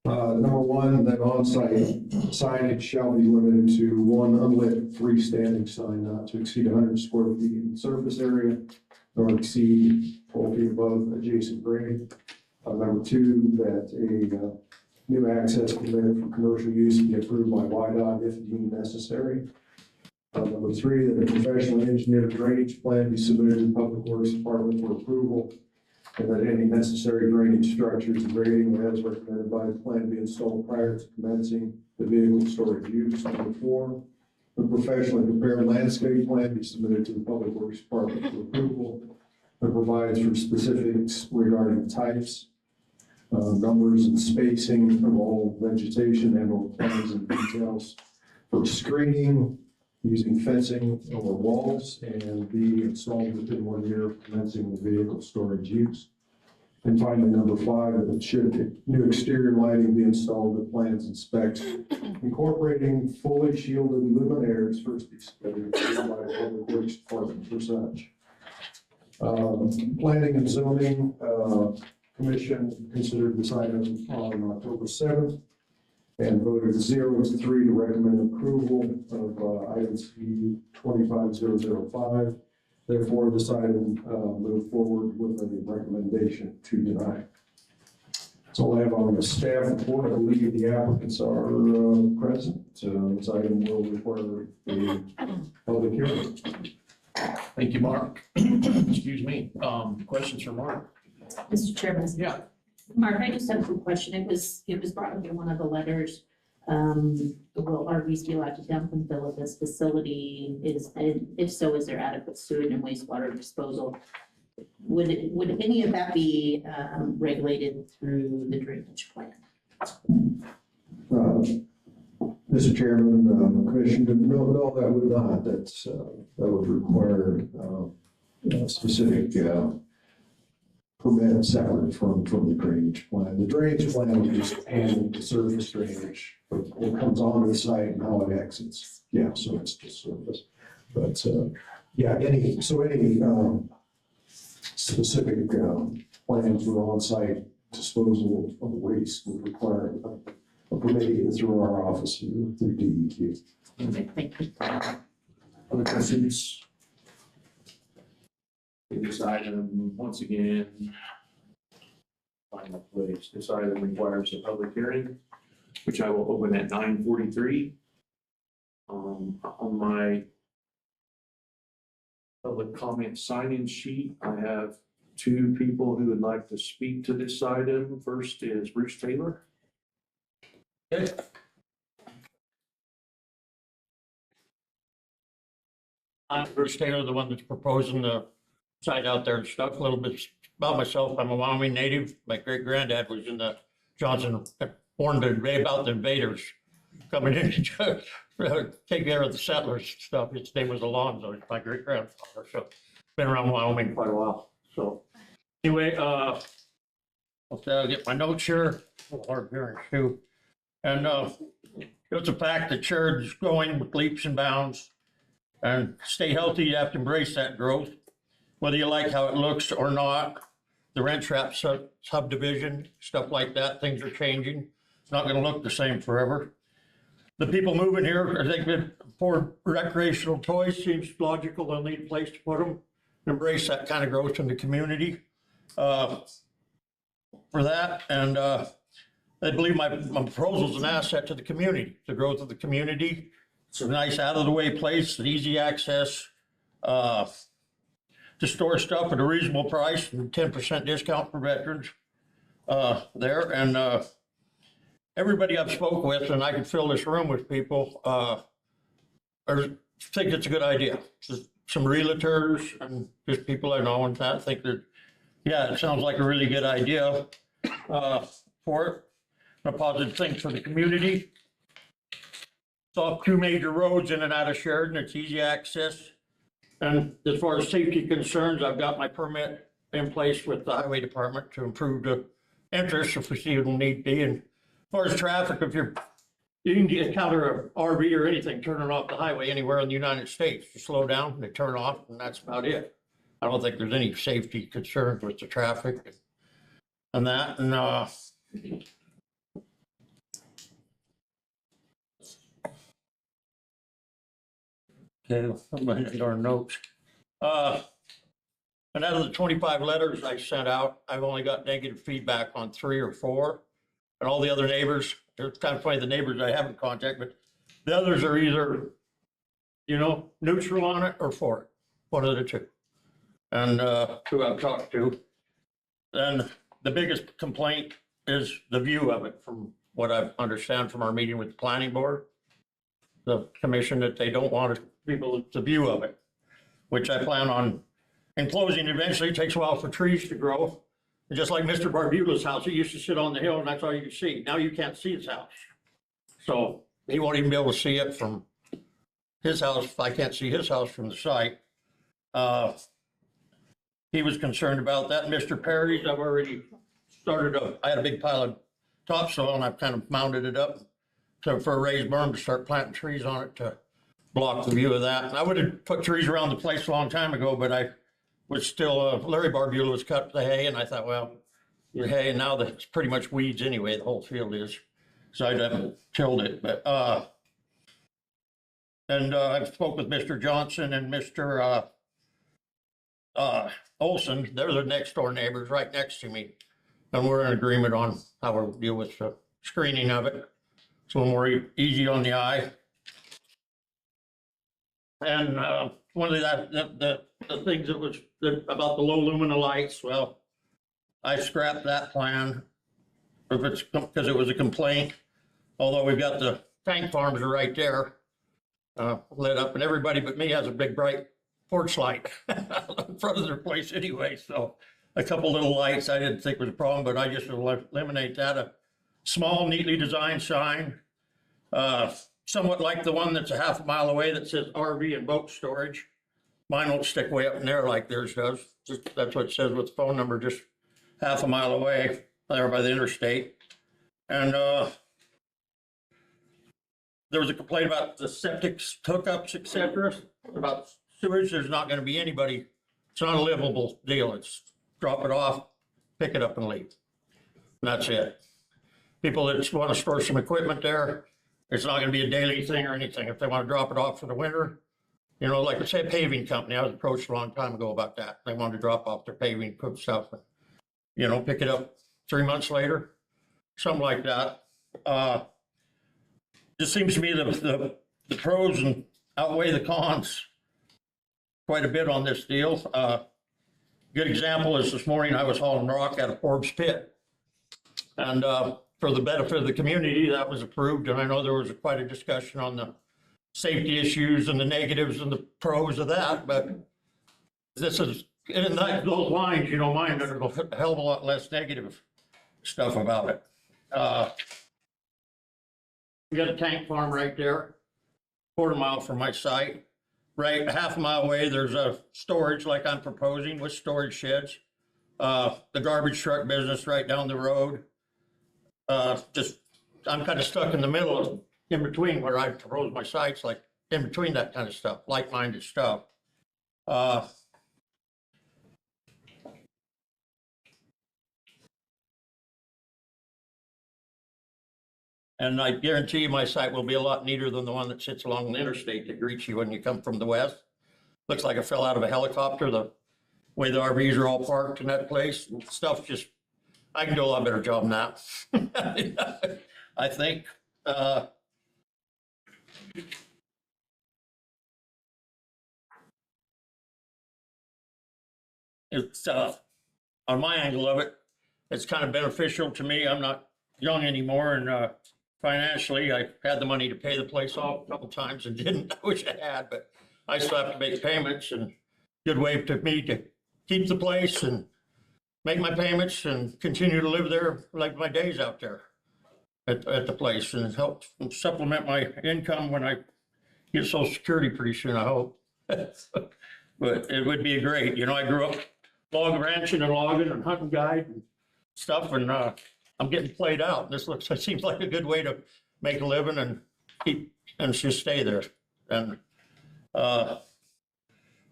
Number 1, that on-site signage shall be limited to 1 unlit freestanding sign not to exceed 100 square feet in surface area, nor exceed 12 feet above adjacent grade. Number 2, that a new access permit for commercial use be approved by YDOT if deemed necessary. Number 3, that a professional engineered drainage plan be submitted to the Public Works Department for approval, and that any necessary drainage structures and grading as recommended by the plan be installed prior to commencing the vehicle storage use. Number 4, the professionally prepared landscape plan be submitted to the Public Works Department for approval that provides for specifics regarding types, numbers and spacing of all vegetation and all plants and details for screening using fencing over walls and be installed within 1 year of commencing the vehicle storage use. And finally, number 5, that should new exterior lighting be installed, the plans and specs incorporating fully shielded luminaires first be submitted by the Public Works Department for such. Planning and Zoning Commission considered this item on October 7th and voted 0-3 to recommend approval of item C 25005. Therefore, this item moved forward with a recommendation to deny. That's all I have on the staff report. I believe the applicants are present. This item will require a public hearing. Thank you, Mark. Excuse me. Questions for Mark? Mr. Chairman. Yeah. Mark, I just have a quick question. It was brought up in one of the letters. Will RVs be allowed to dump and fill at this facility? And if so, is there adequate sewage and wastewater disposal? Would any of that be regulated through the drainage plan? Mr. Chairman, Commissioner, no, that would not. That would require specific permit separate from the drainage plan. The drainage plan would just handle the surface drainage, what comes onto the site and how it exits. Yeah, so it's just surface. But yeah, any specific plan for on-site disposal of waste would require a permit either through our office or through DEQ. Okay, thank you. Other questions? This item, once again, find my place. This item requires a public hearing, which I will open at 9:43. On my public comment sign-in sheet, I have 2 people who would like to speak to this item. First is Bruce Taylor. Okay. I'm Bruce Taylor, the one that's proposing the site out there and stuff. A little bit about myself. I'm a Wyoming native. My great granddad was in the Johnson, born to invade about the invaders coming in to take care of the settlers stuff. His name was Alonzo. It's my great grandfather. So been around Wyoming quite a while. So anyway, I'll get my notes here. A little hard hearing too. And it's a fact that charity's growing with leaps and bounds. And stay healthy, you have to embrace that growth. Whether you like how it looks or not, the ranch trap subdivision, stuff like that, things are changing. It's not gonna look the same forever. The people moving here, I think that for recreational toys seems logical, they'll need a place to put them. Embrace that kind of growth in the community for that. And I believe my proposal is an asset to the community, the growth of the community. It's a nice out of the way place, an easy access, to store stuff at a reasonable price and 10% discount for veterans there. And everybody I've spoke with, and I could fill this room with people, think it's a good idea. Just some realtors and just people I know and that think that yeah, it sounds like a really good idea for it. A positive thing for the community. It's off two major roads in and out of Sheridan. It's easy access. And as far as safety concerns, I've got my permit in place with the highway department to improve the interest if we see it need be. And as far as traffic, if you can encounter a RV or anything turning off the highway anywhere in the United States, you slow down, they turn off, and that's about it. I don't think there's any safety concerns with the traffic and that. And okay, I'm going to our notes. And out of the 25 letters I sent out, I've only got negative feedback on 3 or 4. And all the other neighbors, it's kind of funny, the neighbors I haven't contacted, but the others are either, neutral on it or for it, one of the two. And who I've talked to. And the biggest complaint is the view of it, from what I understand from our meeting with the planning board. The commission, that they don't want people the view of it, which I plan on enclosing eventually. It takes a while for trees to grow. And just like Mr. Barbula's house, he used to sit on the hill and that's all you could see. Now you can't see his house. So he won't even be able to see it from his house. I can't see his house from the site. He was concerned about that. Mr. Perry's, I've already I had a big pile of topsoil and I've kind of mounted it up for a raised berm to start planting trees on it to block the view of that. And I would have put trees around the place a long time ago, but I was still, Larry Barbula was cutting the hay, and I thought, well, the hay, and now it's pretty much weeds anyway, the whole field is. So I haven't tilled it, but, I spoke with Mr. Johnson and Mr. Olson. They're the next door neighbors right next to me. And we're in agreement on how we'll deal with the screening of it. It's a little more easy on the eye. And one of the things that was about the low lumina lights, well, I scrapped that plan if it's because it was a complaint. Although we've got the tank farms are right there, lit up, and everybody but me has a big bright porch light in front of their place anyway. So a couple little lights I didn't think was a problem, but I just eliminate that. A small, neatly designed sign. Somewhat like the one that's a half a mile away that says RV and boat storage. Mine won't stick way up in there like theirs does. That's what it says with the phone number, just half a mile away there by the interstate. And there was a complaint about the septic hookups, et cetera, about sewage. There's not going to be anybody. It's not a livable deal. It's drop it off, pick it up and leave. And that's it. People that want to store some equipment there, it's not going to be a daily thing or anything. If they want to drop it off for the winter, like say a paving company, I was approached a long time ago about that. They wanted to drop off their paving stuff, pick it up 3 months later, something like that. It seems to me that the pros outweigh the cons quite a bit on this deal. Good example is this morning I was hauling rock out of Forbes Pit. And for the benefit of the community, that was approved. And I know there was quite a discussion on the safety issues and the negatives and the pros of that. But this is, in those lines, mine, there's a hell of a lot less negative stuff about it. We got a tank farm right there, quarter mile from my site. Right, a half a mile away, there's a storage like I'm proposing with storage sheds. The garbage truck business right down the road. I'm kind of stuck in the middle in between where I propose my sites, like in between that kind of stuff, like-minded stuff. And I guarantee you my site will be a lot neater than the one that sits along the interstate that greets you when you come from the west. Looks like I fell out of a helicopter, the way the RVs are all parked in that place. Stuff just, I can do a lot better job than that. I think. It's on my angle of it, it's kind of beneficial to me. I'm not young anymore, and financially, I had the money to pay the place off a couple times and didn't. I wish I had, but I still have to make payments, and good way to me to keep the place and make my payments and continue to live there like my days out there at the place and help supplement my income when I get Social Security pretty soon, I hope. But it would be great. You know, I grew up log ranching and logging and hunting guide and stuff, and I'm getting played out. This seems like a good way to make a living and keep and just stay there. And I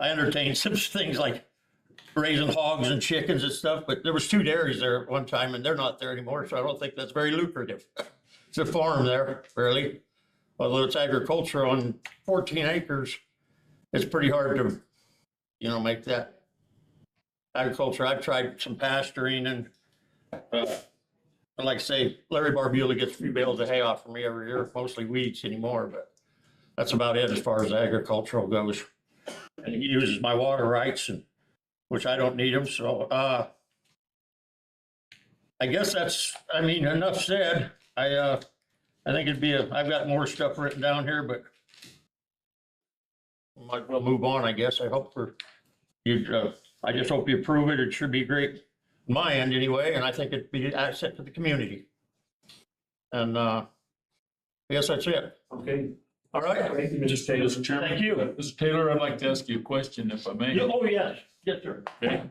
entertain some things like raising hogs and chickens and stuff, but there was 2 dairies there at one time and they're not there anymore, so I don't think that's very lucrative. It's a farm there, really. Although it's agriculture on 14 acres, it's pretty hard to, you know, make that agriculture. I've tried some pasturing and like I say, Larry Barbula gets a few bales of hay off from me every year, mostly weeds anymore, but that's about it as far as agricultural goes. And he uses my water rights, and which I don't need them. So I guess that's, I mean, enough said. I think it'd be I've got more stuff written down here, but might as well move on, I guess. I hope for you, I just hope you approve it. It should be great on my end anyway, and I think it'd be an asset to the community. And I guess that's it. Okay. All right. Thank you, Mr. Taylor. Mr. Chairman. Thank you. Mr. Taylor, I'd like to ask you a question if I may. Oh, yes. Yes, sir. Okay.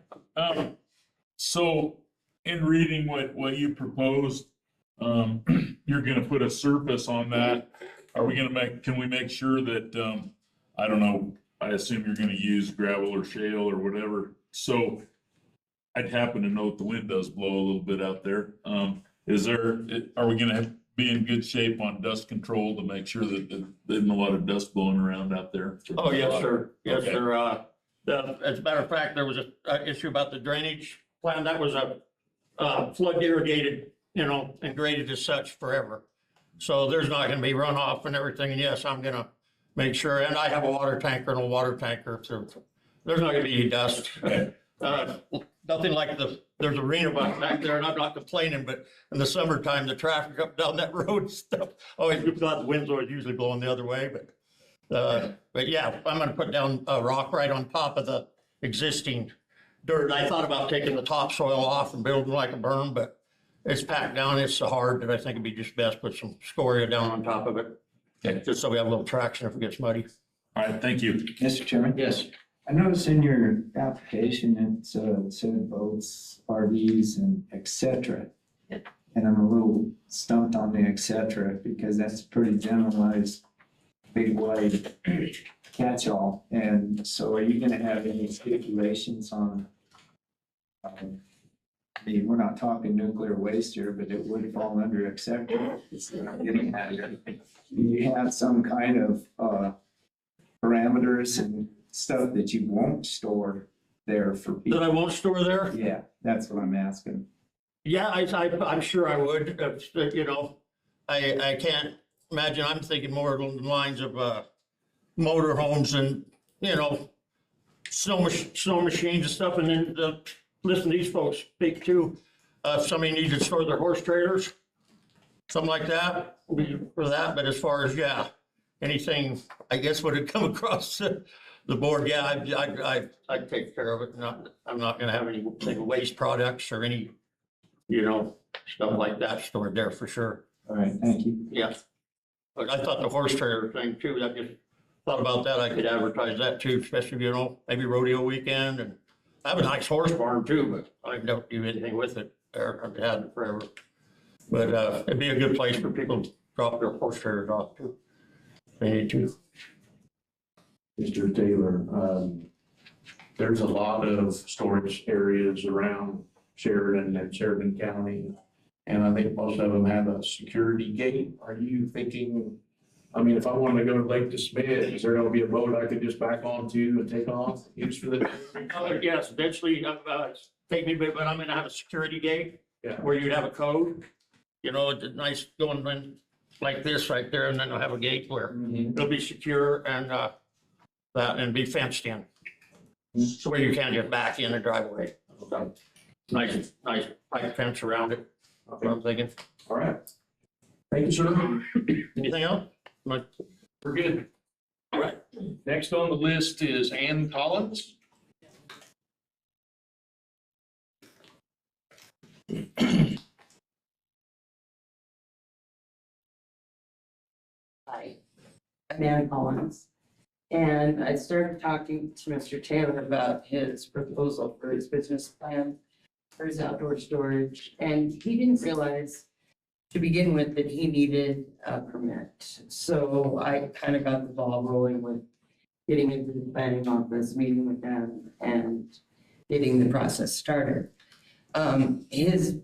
So in reading what you proposed, you're gonna put a surface on that. Are we gonna can we make sure that, I don't know, I assume you're gonna use gravel or shale or whatever. So I'd happen to know that the wind does blow a little bit out there. Are we gonna be in good shape on dust control to make sure that there isn't a lot of dust blowing around out there? Oh, yes, sir. Yes, Okay. sir. As a matter of fact, there was a issue about the drainage plan. That was a flood irrigated, you know, and graded as such forever. So there's not gonna be runoff and everything. And yes, I'm gonna make sure, and I have a water tanker and a water tanker. So there's not gonna be any dust. Nothing like there's arena back there, and I'm not complaining, but in the summertime, the traffic up down that road and stuff, always, the wind's always usually blowing the other way, but yeah, I'm gonna put down a rock right on top of the existing dirt. I thought about taking the topsoil off and building like a berm, but it's packed down, it's so hard that I think it'd be just best put some scoria down on top of it. Okay. Just so we have a little traction if it gets muddy. All right, thank you. Mr. Chairman? Yes. I noticed in your application, it said boats, RVs and et cetera. Yep. And I'm a little stumped on the et cetera because that's pretty generalized, big wide catch-all. And so are you gonna have any stipulations on, I mean, we're not talking nuclear waste here, but it would fall under et cetera. It's what I'm getting at here. Do you have some kind of parameters and stuff that you won't store there for people? That I won't store there? Yeah, that's what I'm asking. Yeah, I'm sure I would, you know, I can't imagine, I'm thinking more along the lines of, motor homes and, you know, snow machines and stuff, and then, listen to these folks speak too. If somebody needs to store their horse trailers, something like that, for that, but as far as, yeah, anything, I guess would have come across the board, yeah, I'd take care of it. I'm not gonna have any waste products or any, you know, stuff like that stored there for sure. All right, thank you. Yeah. But I thought the horse trailer thing too, I just thought about that. I could advertise that too, especially, you know, maybe rodeo weekend. And I have a nice horse barn too, but I don't do anything with it. I've had it forever. But it'd be a good place for people to drop their horse trailers off too. They need to. Mr. Taylor, there's a lot of storage areas around Sheridan and Sheridan County, and I think most of them have a security gate. Are you thinking, I mean, if I wanted to go to Lake DeSmit, is there gonna be a boat I could just back onto and take off, use for the? Yes, eventually, take me, but I'm gonna have a security gate. Yeah. Where you'd have a code, you know, it's nice going in like this right there, and then I'll have a gate where it'll be secure and, that, and be fenced in. So where you can't just back in and drive away. So, nice pipe fence around it, that's what I'm thinking. All right. Thank you, sir. Anything else? We're good. All right. Next on the list is Ann Collins. Hi, I'm Ann Collins. And I started talking to Mr. Taylor about his proposal for his business plan for his outdoor storage. And he didn't realize to begin with that he needed a permit. So I kind of got the ball rolling with getting into the planning office, meeting with them and getting the process started. His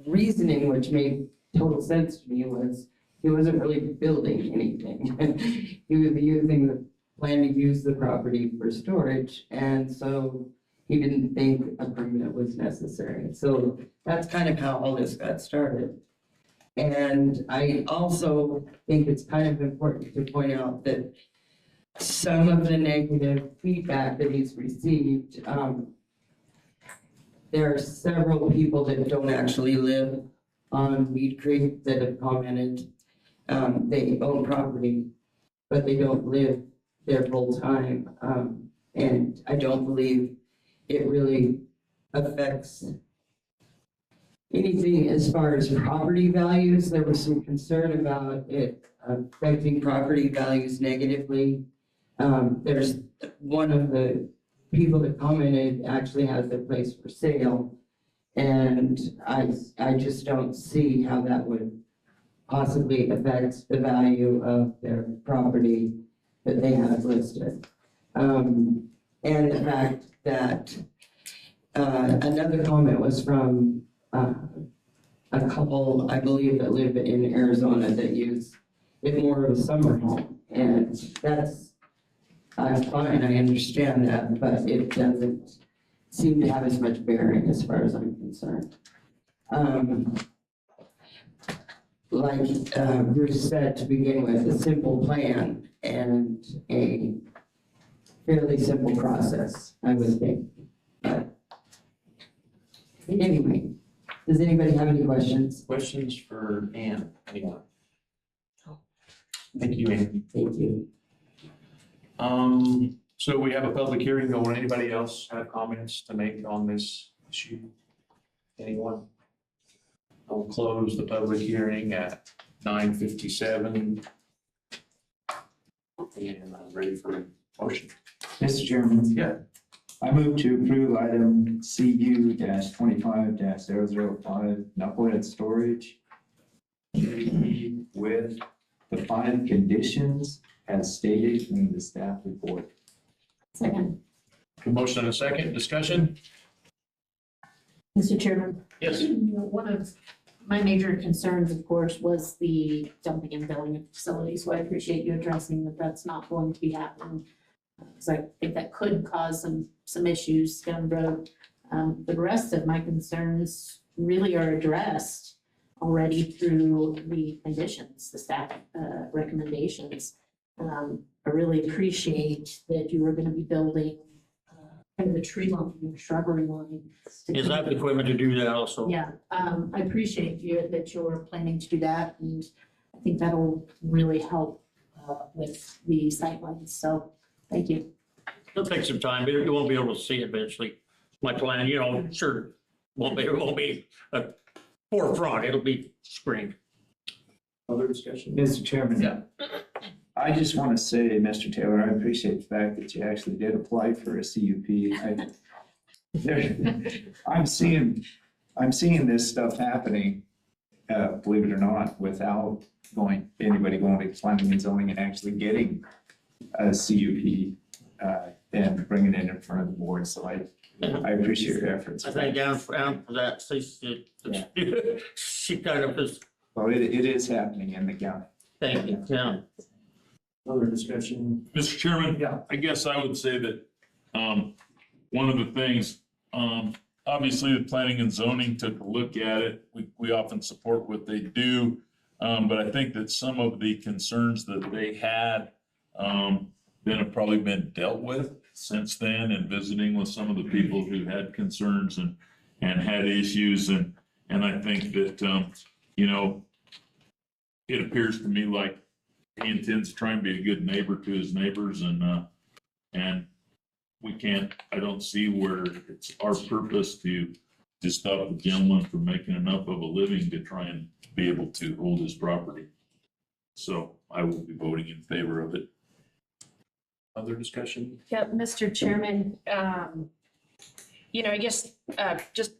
reasoning, which made total sense to me, was he wasn't really building anything. He was using the plan to use the property for storage, and so he didn't think a permit was necessary. So that's kind of how all this got started. And I also think it's kind of important to point out that some of the negative feedback that he's received, there are several people that don't actually live on Weed Creek that have commented. They own property, but they don't live there full time. And I don't believe it really affects anything as far as property values. There was some concern about it affecting property values negatively. There's one of the people that commented actually has their place for sale. And I just don't see how that would possibly affect the value of their property that they have listed. And the fact that another comment was from a couple, I believe, that live in Arizona that use it more of a summer home. And that's fine, I understand that, but it doesn't seem to have as much bearing as far as I'm concerned. Like Bruce said to begin with, a simple plan and a fairly simple process, I would think. But anyway, does anybody have any questions? Questions for Ann? Anyone? Thank you, Ann. Thank you. So we have a public hearing going. Anybody else have comments to make on this issue? Anyone? I'll close the public hearing at 9:57. And I'm ready for a motion. Mr. Chairman. Yeah. I move to approve item CU-25-005 knucklehead storage with the 5 conditions as stated in the staff report. Second. A motion and a second. Discussion? Mr. Chairman. Yes. One of my major concerns, of course, was the dumping and filling of facilities. So I appreciate you addressing that that's not going to be happening. Because I think that could cause some issues down the road. The rest of my concerns really are addressed already through the conditions, the staff recommendations. I really appreciate that you are going to be building kind of a tree line and shrubbery line. Is that the equipment to do that also? Yeah, I appreciate that you're planning to do that, and I think that'll really help with the sightlines. So, thank you. It'll take some time, but you won't be able to see it eventually. My plan, sure, it won't be a forefront, it'll be screened. Other discussion? Mr. Chairman. Yeah. I just want to say, Mr. Taylor, I appreciate the fact that you actually did apply for a CUP. I'm seeing this stuff happening, believe it or not, without anybody going to planning and zoning and actually getting a CUP and bringing it in front of the board. So I appreciate your efforts. I think Ann for that, she kind of is, Well, it is happening in the county. thank you, yeah. Other discussion? Mr. Chairman? Yeah. I guess I would say that, one of the things, obviously the planning and zoning took a look at it. We often support what they do. But I think that some of the concerns that they had, then have probably been dealt with since then, and visiting with some of the people who had concerns and had issues. And I think that, it appears to me like he intends to try and be a good neighbor to his neighbors, and we can't, I don't see where it's our purpose to to stop the gentleman from making enough of a living to try and be able to hold his property. So I will be voting in favor of it. Other discussion? Yeah, Mr. Chairman, I guess, just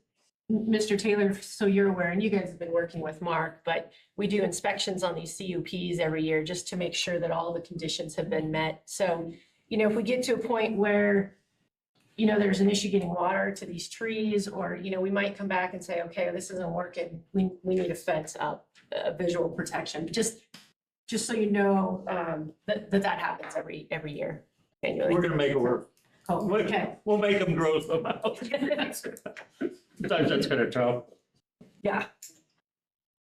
Mr. Taylor, so you're aware, and you guys have been working with Mark, but we do inspections on these CUPs every year just to make sure that all the conditions have been met. So, if we get to a point where, there's an issue getting water to these trees, or, we might come back and say, okay, this isn't working. We need a fence up, visual protection, just so you know, that happens every year annually. We're gonna make it work. Oh, okay. We'll make them grow somehow. Sometimes that's kind of tough. Yeah.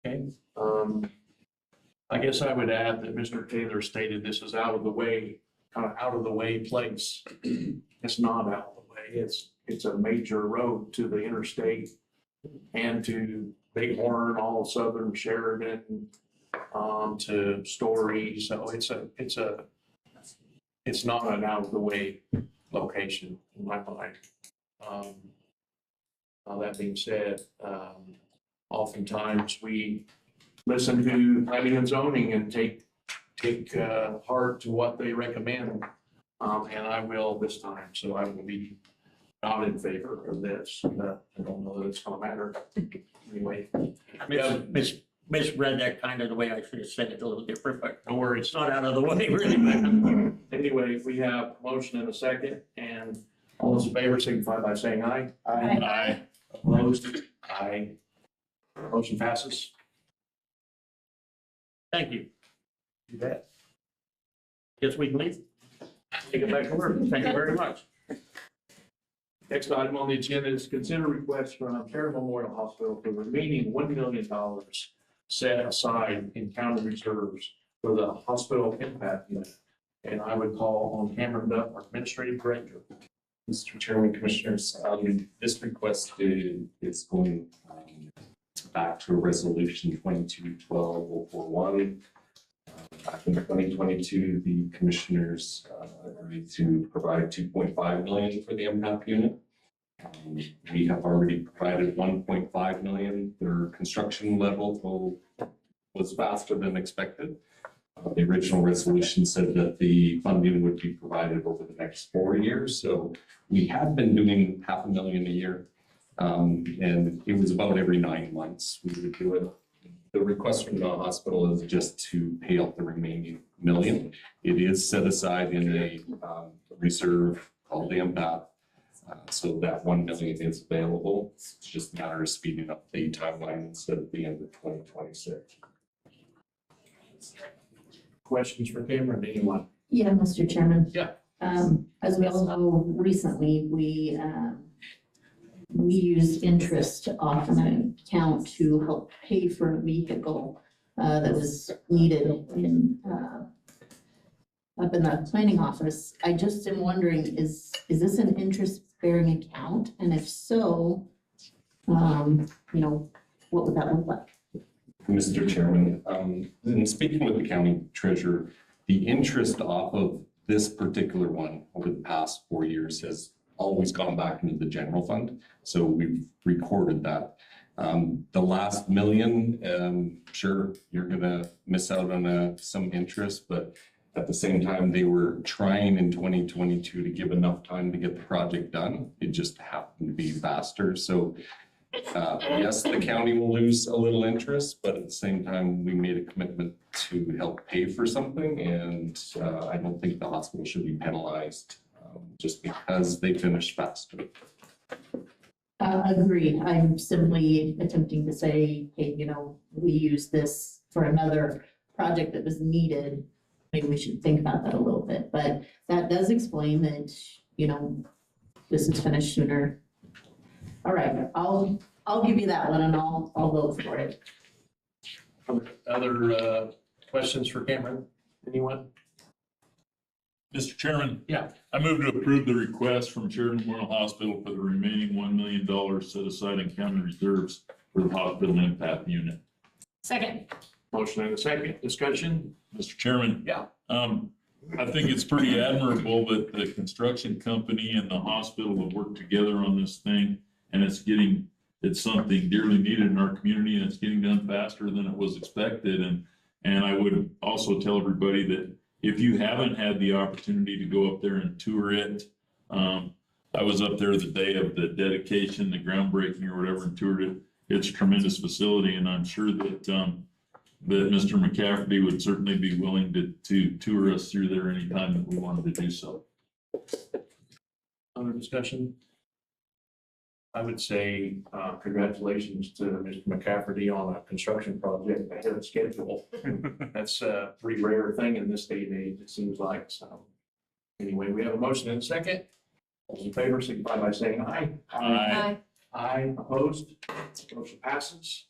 Okay, I guess I would add that Mr. Taylor stated this is out of the way, kind of out of the way place. It's not out of the way. It's a major road to the interstate and to Bighorn, all of southern Sheridan, to Story. So it's not an out of the way location in my mind. That being said, oftentimes we listen to planning and zoning and take heart to what they recommend. And I will this time, so I will be not in favor of this. I don't know that it's gonna matter. Anyway. Misread that kind of the way I should have said it a little different, but Don't worry. it's not out of the way really, man. Anyway, we have a motion and a second, and all those in favor signify by saying aye. Aye. Opposed? Aye. Motion passes. Thank you. You bet. Guess we can leave. Take it back to work. Thank you very much. Next item on the agenda is consider request from Care Memorial Hospital for remaining $1 million set aside in county reserves for the hospital impact unit. And I would call on Cameron Duff, our administrative director. Mr. Chairman, Commissioners, this request is going back to resolution 22-12-041. Back in 2022, the commissioners agreed to provide $2.5 million for the MPAP unit. We have already provided $1.5 million. Their construction level was faster than expected. The original resolution said that the funding would be provided over the next 4 years. So we had been doing $500,000 a year. And it was about every 9 months we would do it. The request from the hospital is just to pay out the remaining $1 million. It is set aside in a reserve called the MPAP. So that $1 million is available. It's just a matter of speeding up the timeline instead of the end of 2026. Questions for Cameron, anyone? Yeah, Mr. Chairman. Yeah. As we all know, recently, we used interest off an account to help pay for a vehicle that was needed in up in the planning office. I just am wondering, is this an interest-bearing account? And if so, what would that look like? Mr. Chairman, in speaking with the county treasurer, the interest off of this particular one over the past 4 years has always gone back into the general fund. So we've recorded that. The last $1 million, sure, you're gonna miss out on some interest, but at the same time, they were trying in 2022 to give enough time to get the project done. It just happened to be faster. So yes, the county will lose a little interest, but at the same time, we made a commitment to help pay for something. And I don't think the hospital should be penalized just because they finished faster. Agreed. I'm simply attempting to say, hey, we use this for another project that was needed. Maybe we should think about that a little bit, but that does explain that, this is finished sooner. All right, I'll give you that one and I'll vote for it. Other questions for Cameron? Anyone? Mr. Chairman. Yeah. I move to approve the request from Sheridan Memorial Hospital for the remaining $1 million set aside in county reserves for the hospital impact unit. Second. Motion and a second. Discussion? Mr. Chairman. Yeah. I think it's pretty admirable that the construction company and the hospital have worked together on this thing, and it's getting it's something dearly needed in our community, and it's getting done faster than it was expected. And I would also tell everybody that if you haven't had the opportunity to go up there and tour it, I was up there the day of the dedication, the groundbreaking or whatever, and toured it. It's a tremendous facility, and I'm sure that that Mr. McCafferty would certainly be willing to tour us through there anytime that we wanted to do so. Other discussion? I would say, congratulations to Mr. McCafferty on a construction project ahead of schedule. That's a pretty rare thing in this day and age, it seems like, so. Anyway, we have a motion and a second. All in favor, signify by saying aye. Aye. Aye, opposed, motion passes.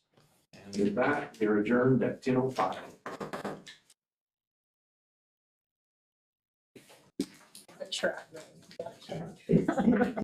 And with that, we're adjourned at 10:05. The track.